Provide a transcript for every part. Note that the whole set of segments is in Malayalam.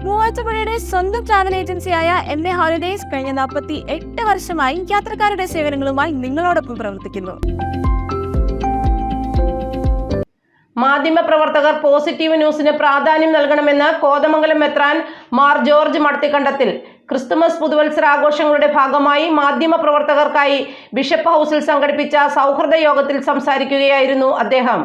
മൂവാറ്റുപുഴയുടെ സ്വന്തം ട്രാവൽ ഏജൻസിയായ MA ഹോളിഡേയ്സ് കഴിഞ്ഞ 48 വർഷമായി യാത്രക്കാരുടെ സേവനങ്ങളുമായി നിങ്ങളോടൊപ്പം പ്രവർത്തിക്കുന്നു. മാധ്യമപ്രവർത്തകർ പോസിറ്റീവ് ന്യൂസിന് പ്രാധാന്യം നൽകണമെന്ന് കോതമംഗലം മെത്രാൻ മാർ ജോർജ് മടത്തിക്കണ്ടത്തിൽ. ക്രിസ്തുമസ് പുതുവത്സരാഘോഷങ്ങളുടെ ഭാഗമായി മാധ്യമപ്രവർത്തകർക്കായി ബിഷപ്പ് ഹൗസിൽ സംഘടിപ്പിച്ച സൗഹൃദ യോഗത്തിൽ സംസാരിക്കുകയായിരുന്നു അദ്ദേഹം.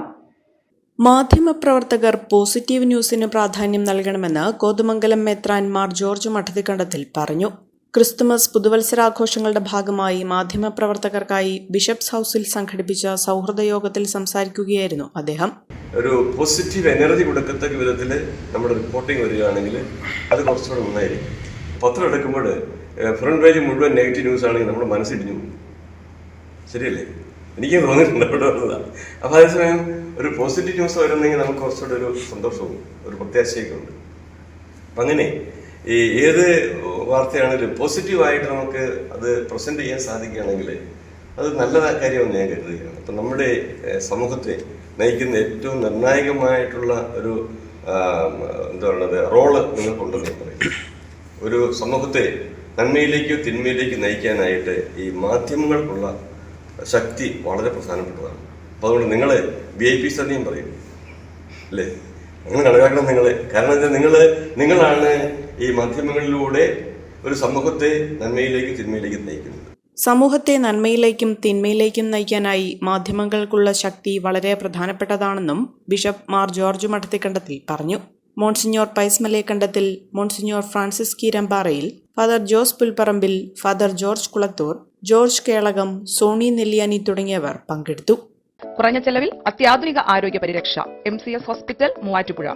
മാധ്യമപ്രവർത്തകർ പോസിറ്റീവ് ന്യൂസിന് പ്രാധാന്യം നൽകണമെന്ന് കോതമംഗലം മെത്രാൻ മാർ ജോർജ് മഠത്തിക്കണ്ടത്തിൽ പറഞ്ഞു. ക്രിസ്തുമസ് പുതുവത്സരാഘോഷങ്ങളുടെ ഭാഗമായി മാധ്യമപ്രവർത്തകർക്കായി ബിഷപ്സ് ഹൗസിൽ സംഘടിപ്പിച്ച സൗഹൃദ യോഗത്തിൽ സംസാരിക്കുകയായിരുന്നു അദ്ദേഹം. ഒരു പോസിറ്റീവ് എനർജി കൊടുക്കത്തക്ക വിധത്തിൽ നമ്മുടെ റിപ്പോർട്ടിംഗ് വരികയാണെങ്കിൽ അത് കുറച്ചുകൂടെ നന്നായിരിക്കും. പത്രം എടുക്കുമ്പോൾ ഫ്രണ്ട് പേജ് മുഴുവൻ നെഗറ്റീവ് ന്യൂസ് ആണെങ്കിൽ നമ്മുടെ മനസ്സിടിഞ്ഞു പോകും. ശരിയല്ലേ? എനിക്ക് തോന്നിയിട്ടുണ്ട് അവിടെ വന്നതാണ്. അപ്പോൾ അതേസമയം ഒരു പോസിറ്റീവ് ന്യൂസ് വരുന്നെങ്കിൽ നമുക്ക് കുറച്ചുകൂടെ ഒരു സന്തോഷവും ഒരു പ്രത്യാശയൊക്കെ ഉണ്ട്. അപ്പം അങ്ങനെ ഈ ഏത് വാർത്തയാണെങ്കിലും പോസിറ്റീവായിട്ട് നമുക്ക് അത് പ്രസന്റ് ചെയ്യാൻ സാധിക്കുകയാണെങ്കിൽ അത് നല്ല കാര്യമെന്ന് ഞാൻ കരുതുകയാണ്. അപ്പം നമ്മുടെ സമൂഹത്തെ നയിക്കുന്ന ഏറ്റവും നിർണായകമായിട്ടുള്ള ഒരു എന്താ പറയുന്നത് റോള് നിങ്ങൾക്കുണ്ടെന്ന് പറയും. ഒരു സമൂഹത്തെ നന്മയിലേക്കോ തിന്മയിലേക്കോ നയിക്കാനായിട്ട് ഈ മാധ്യമങ്ങൾക്കുള്ള ശക്തി വളരെ പ്രധാനപ്പെട്ടതാണ്. അപ്പോൾ അതുകൊണ്ട് നിങ്ങൾ VIP സദ്യം പറയും അല്ലേ, അങ്ങനെ കണക്കാക്കണം നിങ്ങൾ. കാരണം നിങ്ങളാണ് ഈ മാധ്യമങ്ങളിലൂടെ ഒരു സമൂഹത്തെ നന്മയിലേക്കും തിന്മയിലേക്കും നയിക്കുന്നത്. സമൂഹത്തെ നന്മയിലേക്കും തിന്മയിലേക്കും നയിക്കാനായി മാധ്യമങ്ങൾക്കുള്ള ശക്തി വളരെ പ്രധാനപ്പെട്ടതാണെന്നും ബിഷപ്പ് മാർ ജോർജ് മഠത്തിക്കണ്ടത്തിൽ പറഞ്ഞു. Monsignor Pius Malekandathil, monsignor Francis Keeramparayil, father Jose Pulpparambil, father George Kulathoor, George Kelakam, Soni Nelliyani തുടങ്ങിയവർ പങ്കെടുത്തു. കുറഞ്ഞ ചെലവിൽ അത്യാധുനിക ആരോഗ്യ പരിരക്ഷ. MCS hospital, Muvattupuzha.